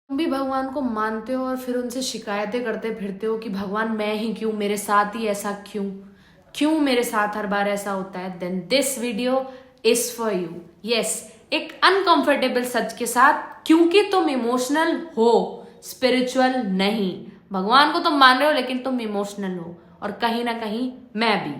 तुम भी भगवान को मानते हो और फिर उनसे शिकायतें करते फिरते हो कि भगवान मैं ही क्यों, मेरे साथ ही ऐसा क्यों, क्यों मेरे साथ हर बार ऐसा होता है। Then this video is for you. Yes, एक अनकंफर्टेबल सच के साथ, क्योंकि तुम इमोशनल हो, स्पिरिचुअल नहीं। भगवान को तुम मान रहे हो लेकिन तुम इमोशनल हो, और कहीं ना कहीं मैं भी।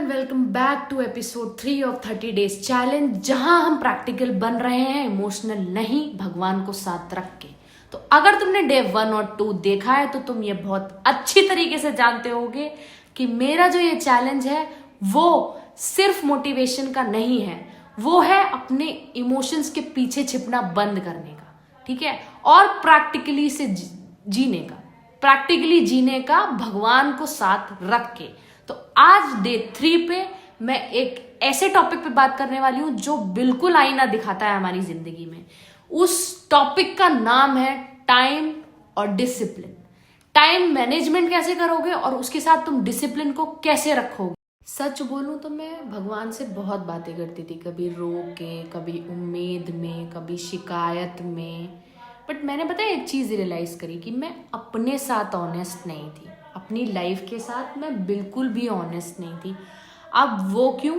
Welcome back to episode 3 of 30 days challenge, जहां हम प्रैक्टिकल बन रहे हैं, इमोशनल नहीं, भगवान को साथ रख के। तो अगर तुमने डे 1 और 2 देखा है तो तुम ये बहुत अच्छी तरीके से जानते होगे कि मेरा जो ये चैलेंज है वो सिर्फ मोटिवेशन का नहीं है, वो है अपने इमोशंस के पीछे छिपना बंद करने का, ठीक है, और प्रैक्टिकली से जीने का, प्रैक्टिकली जीने का, भगवान को साथ रख के। तो आज डे 3 पे मैं एक ऐसे टॉपिक पे बात करने वाली हूं जो बिल्कुल आईना दिखाता है हमारी जिंदगी में। उस टॉपिक का नाम है टाइम और डिसिप्लिन। टाइम मैनेजमेंट कैसे करोगे और उसके साथ तुम डिसिप्लिन को कैसे रखोगे। सच बोलूं तो मैं भगवान से बहुत बातें करती थी, कभी रो के, कभी उम्मीद में, कभी शिकायत में। बट मैंने पता है एक चीज़ रियलाइज करी कि मैं अपने साथ ऑनेस्ट नहीं थी, अपनी लाइफ के साथ मैं बिल्कुल भी ऑनेस्ट नहीं थी। अब वो क्यों?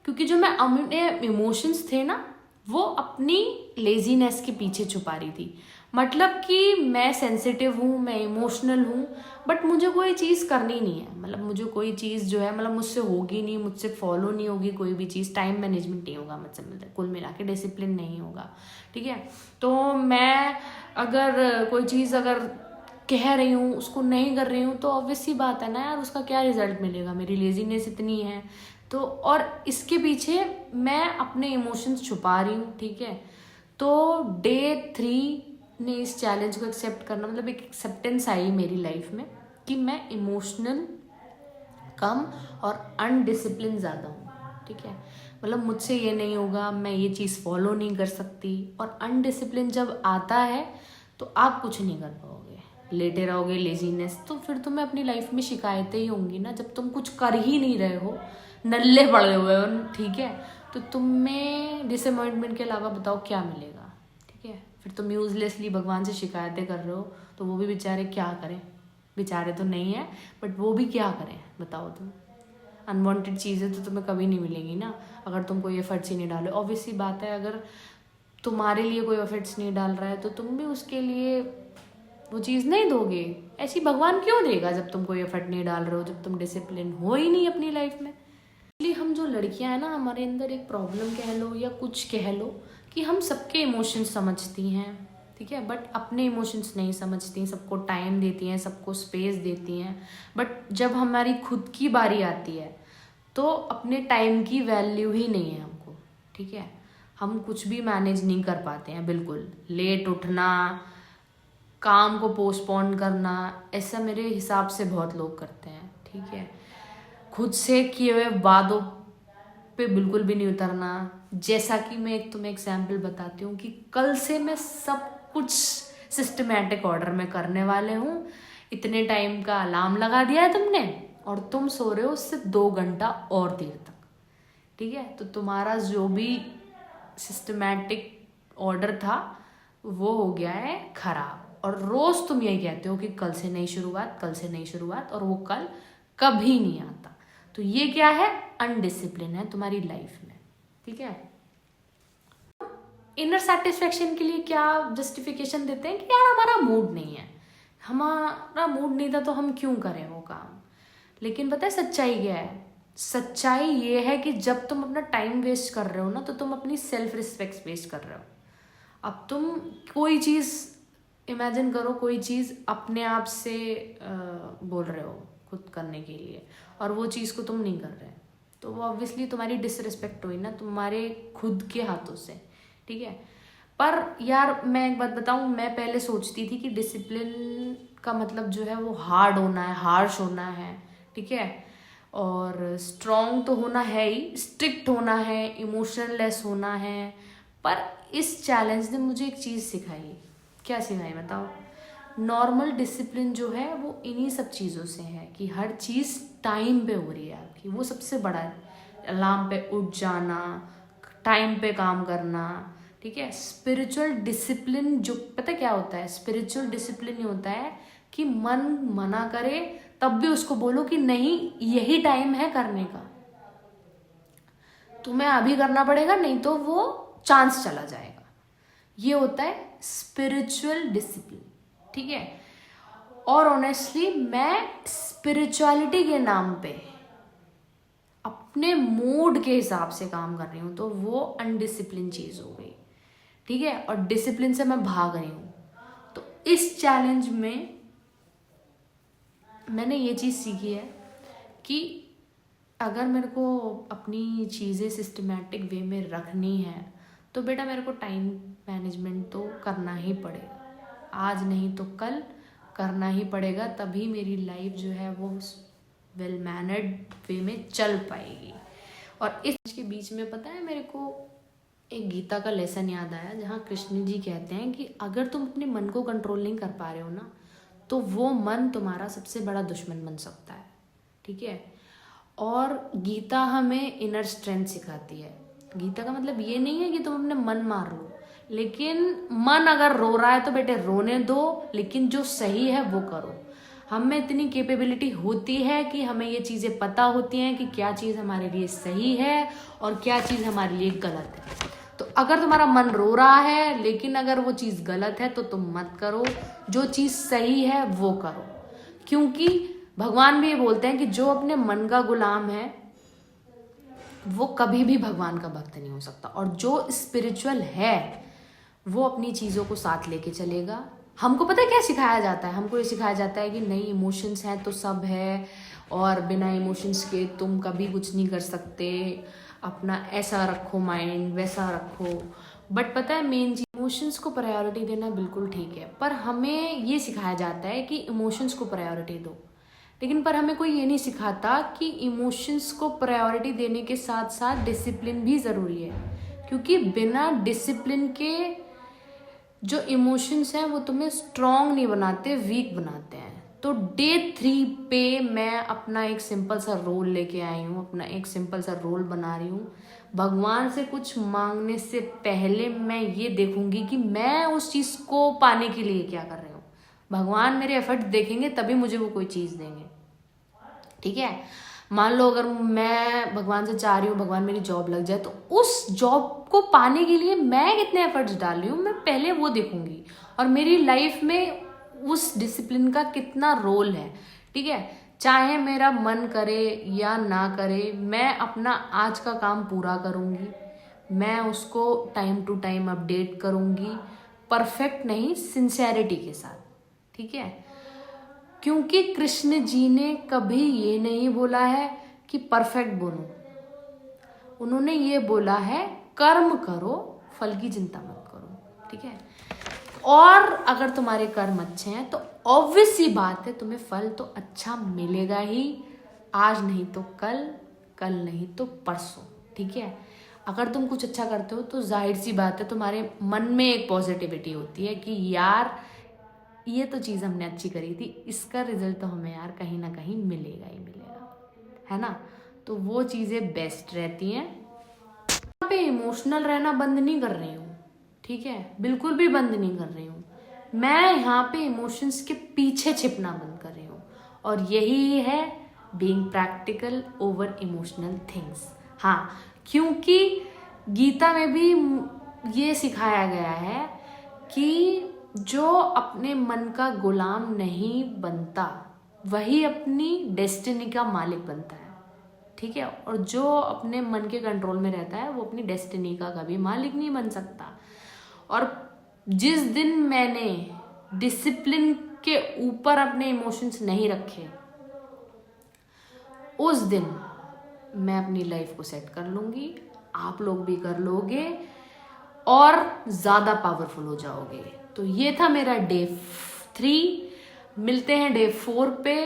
क्योंकि जो मैं अपने इमोशंस थे ना, वो अपनी लेजीनेस के पीछे छुपा रही थी। मतलब कि मैं सेंसिटिव हूँ, मैं इमोशनल हूँ, बट मुझे कोई चीज़ करनी नहीं है। मतलब मुझे कोई चीज़ जो है, मतलब मुझसे होगी नहीं, मुझसे फॉलो नहीं होगी कोई भी चीज़, टाइम मैनेजमेंट नहीं होगा मुझसे, मतलब कुल मिला के डिसिप्लिन नहीं होगा, ठीक है। तो मैं अगर कोई चीज़ अगर कह रही हूँ, उसको नहीं कर रही हूँ, तो ऑब्वियस सी बात है ना यार, उसका क्या रिजल्ट मिलेगा। मेरी लेजीनेस इतनी है तो, और इसके पीछे मैं अपने इमोशंस छुपा रही हूँ, ठीक है। तो डे 3 ने इस चैलेंज को एक्सेप्ट करना, मतलब एक एक्सेप्टेंस आई मेरी लाइफ में कि मैं इमोशनल कम और अनडिसिप्लिन ज़्यादा हूँ, ठीक है। मतलब मुझसे ये नहीं होगा, मैं ये चीज़ फॉलो नहीं कर सकती। और अनडिसिप्लिन जब आता है तो आप कुछ नहीं कर पाओगे, लेटे रहोगे, लेजीनेस, तो फिर तुम्हें अपनी लाइफ में शिकायतें ही होंगी ना। जब तुम कुछ कर ही नहीं रहे हो, नल्ले पड़े हुए हो, ठीक है, तो तुम्हें डिसअपॉइंटमेंट के अलावा बताओ क्या मिलेगा, ठीक है। फिर तुम यूजलेसली भगवान से शिकायतें कर रहे हो, तो वो भी बेचारे क्या करें, बेचारे तो नहीं है, बट वो भी क्या करें बताओ तुम। अनवांटेड चीज़ें तो तुम्हें कभी नहीं मिलेंगी ना अगर तुम कोई एफर्ट्स ही नहीं डालो। ऑब्वियस सी बात है, अगर तुम्हारे लिए कोई एफर्ट्स नहीं डाल रहा है तो तुम भी उसके लिए वो चीज़ नहीं दोगे। ऐसी भगवान क्यों देगा जब तुम कोई एफर्ट नहीं डाल रहे हो, जब तुम डिसिप्लिन हो ही नहीं अपनी लाइफ में। इसलिए हम जो लड़कियां हैं ना, हमारे अंदर एक प्रॉब्लम कह लो या कुछ कह लो कि हम सबके इमोशंस समझती हैं, ठीक है, बट अपने इमोशंस नहीं समझती। सबको टाइम देती हैं, सबको स्पेस देती हैं, बट जब हमारी खुद की बारी आती है तो अपने टाइम की वैल्यू ही नहीं है हमको, ठीक है। हम कुछ भी मैनेज नहीं कर पाते हैं, बिल्कुल लेट उठना, काम को पोस्टपोन करना, ऐसा मेरे हिसाब से बहुत लोग करते हैं, ठीक है। खुद से किए हुए वादों पे बिल्कुल भी नहीं उतरना। जैसा कि मैं एक तुम्हें एग्जाम्पल बताती हूँ कि कल से मैं सब कुछ सिस्टमेटिक ऑर्डर में करने वाले हूँ। इतने टाइम का अलार्म लगा दिया है तुमने और तुम सो रहे हो उससे 2 घंटा और देर तक, ठीक है। तो तुम्हारा जो भी सिस्टमेटिक ऑर्डर था वो हो गया है खराब, और रोज तुम यही कहते हो कि कल से नई शुरुआत, कल से नई शुरुआत, और वो कल कभी नहीं आता। तो ये क्या है? अनडिसिप्लिन है तुम्हारी लाइफ में, ठीक है। इनर सेटिस्फेक्शन के लिए क्या जस्टिफिकेशन देते हैं कि यार हमारा मूड नहीं है, हमारा मूड नहीं था तो हम क्यों करें वो काम। लेकिन पता है सच्चाई क्या है? सच्चाई ये है कि जब तुम अपना टाइम वेस्ट कर रहे हो ना, तो तुम अपनी सेल्फ रिस्पेक्ट वेस्ट कर रहे हो। अब तुम कोई चीज़ इमेजिन करो, कोई चीज़ अपने आप से बोल रहे हो खुद करने के लिए, और वो चीज़ को तुम नहीं कर रहे, तो वो ऑब्वियसली तुम्हारी डिसरिस्पेक्ट हुई ना, तुम्हारे खुद के हाथों से, ठीक है। पर यार मैं एक बात बताऊं, मैं पहले सोचती थी कि डिसिप्लिन का मतलब जो है वो हार्ड होना है, हार्श होना है, ठीक है, और स्ट्रॉन्ग तो होना है ही, स्ट्रिक्ट होना है, इमोशनलेस होना है। पर इस चैलेंज ने मुझे एक चीज़ सिखाई। क्या सिखाई बताओ? नॉर्मल डिसिप्लिन जो है वो इन्हीं सब चीज़ों से है कि हर चीज़ टाइम पे हो रही है आपकी, वो सबसे बड़ा अलार्म पे उठ जाना, टाइम पे काम करना, ठीक है। स्पिरिचुअल डिसिप्लिन जो पता क्या होता है, स्पिरिचुअल डिसिप्लिन ये होता है कि मन मना करे तब भी उसको बोलो कि नहीं यही टाइम है करने का, तुम्हें अभी करना पड़ेगा, नहीं तो वो चांस चला जाएगा। ये होता है स्पिरिचुअल डिसिप्लिन, ठीक है। और ऑनेस्टली मैं स्पिरिचुअलिटी के नाम पे अपने मूड के हिसाब से काम कर रही हूँ, तो वो अनडिसिप्लिन चीज हो गई, ठीक है। और डिसिप्लिन से मैं भाग रही हूँ। तो इस चैलेंज में मैंने ये चीज सीखी है कि अगर मेरे को अपनी चीज़ें सिस्टमैटिक वे में रखनी है तो बेटा मेरे को टाइम मैनेजमेंट तो करना ही पड़ेगा, आज नहीं तो कल करना ही पड़ेगा, तभी मेरी लाइफ जो है वो वेल मैनर्ड वे में चल पाएगी। और इस के बीच में पता है मेरे को एक गीता का लेसन याद आया, जहाँ कृष्ण जी कहते हैं कि अगर तुम अपने मन को कंट्रोल नहीं कर पा रहे हो ना, तो वो मन तुम्हारा सबसे बड़ा दुश्मन बन सकता है, ठीक है। और गीता हमें इनर स्ट्रेंथ सिखाती है। गीता का मतलब ये नहीं है कि तुम अपने मन मार लो, लेकिन मन अगर रो रहा है तो बेटे रोने दो, लेकिन जो सही है वो करो। हम में इतनी कैपेबिलिटी होती है कि हमें ये चीज़ें पता होती हैं कि क्या चीज़ हमारे लिए सही है और क्या चीज़ हमारे लिए गलत है। तो अगर तुम्हारा मन रो रहा है लेकिन अगर वो चीज़ गलत है तो तुम मत करो, जो चीज़ सही है वो करो। क्योंकि भगवान भी ये बोलते हैं कि जो अपने मन का गुलाम है वो कभी भी भगवान का भक्त नहीं हो सकता, और जो स्पिरिचुअल है वो अपनी चीज़ों को साथ लेके चलेगा। हमको पता है क्या सिखाया जाता है, हमको ये सिखाया जाता है कि नहीं इमोशंस हैं तो सब है, और बिना इमोशंस के तुम कभी कुछ नहीं कर सकते, अपना ऐसा रखो माइंड वैसा रखो। बट पता है मेन चीज इमोशंस को प्रायोरिटी देना बिल्कुल ठीक है, पर हमें ये सिखाया जाता है कि इमोशंस को प्रायोरिटी दो, लेकिन पर हमें कोई ये नहीं सिखाता कि इमोशंस को प्रायोरिटी देने के साथ साथ डिसिप्लिन भी ज़रूरी है। क्योंकि बिना डिसिप्लिन के जो इमोशंस हैं वो तुम्हें स्ट्रॉन्ग नहीं बनाते, वीक बनाते हैं। तो डे 3 पे मैं अपना एक सिंपल सा रोल लेके आई हूँ, अपना एक सिंपल सा रोल बना रही हूँ। भगवान से कुछ मांगने से पहले मैं ये देखूंगी कि मैं उस चीज़ को पाने के लिए क्या कर रही हूँ। भगवान मेरे एफर्ट देखेंगे तभी मुझे वो कोई चीज़ देंगे, ठीक है। मान लो अगर मैं भगवान से चाह रही हूँ भगवान मेरी जॉब लग जाए, तो उस जॉब को पाने के लिए मैं कितने एफर्ट्स डाल रही हूँ मैं पहले वो देखूंगी, और मेरी लाइफ में उस डिसिप्लिन का कितना रोल है, ठीक है। चाहे मेरा मन करे या ना करे, मैं अपना आज का काम पूरा करूँगी, मैं उसको टाइम टू टाइम अपडेट करूँगी, परफेक्ट नहीं सिंसेरिटी के साथ, ठीक है। क्योंकि कृष्ण जी ने कभी ये नहीं बोला है कि परफेक्ट बनो, उन्होंने ये बोला है कर्म करो फल की चिंता मत करो, ठीक है। और अगर तुम्हारे कर्म अच्छे हैं तो ऑब्वियस सी बात है तुम्हें फल तो अच्छा मिलेगा ही, आज नहीं तो कल, कल नहीं तो परसों, ठीक है। अगर तुम कुछ अच्छा करते हो तो जाहिर सी बात है तुम्हारे मन में एक पॉजिटिविटी होती है कि यार ये तो चीज़ हमने अच्छी करी थी, इसका रिजल्ट तो हमें यार कहीं ना कहीं मिलेगा ही मिलेगा, है ना। तो वो चीज़ें बेस्ट रहती हैं। यहाँ पे इमोशनल रहना बंद नहीं कर रही हूँ, ठीक है, बिल्कुल भी बंद नहीं कर रही हूँ। मैं यहाँ पे इमोशंस के पीछे छिपना बंद कर रही हूँ, और यही है being practical over emotional things. हाँ, क्योंकि गीता में भी ये सिखाया गया है कि जो अपने मन का गुलाम नहीं बनता वही अपनी डेस्टिनी का मालिक बनता है, ठीक है। और जो अपने मन के कंट्रोल में रहता है वो अपनी डेस्टिनी का कभी मालिक नहीं बन सकता। और जिस दिन मैंने डिसिप्लिन के ऊपर अपने इमोशंस नहीं रखे, उस दिन मैं अपनी लाइफ को सेट कर लूंगी, आप लोग भी कर लोगे और ज़्यादा पावरफुल हो जाओगे। तो ये था मेरा डे 3। मिलते हैं डे 4 पे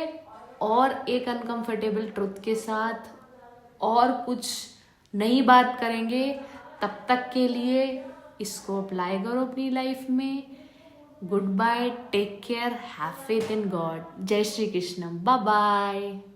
और एक अनकंफर्टेबल ट्रुथ के साथ, और कुछ नई बात करेंगे। तब तक के लिए इसको अप्लाई करो अपनी लाइफ में। Good bye, take care, have faith in God. जय श्री कृष्ण, बाय बाय।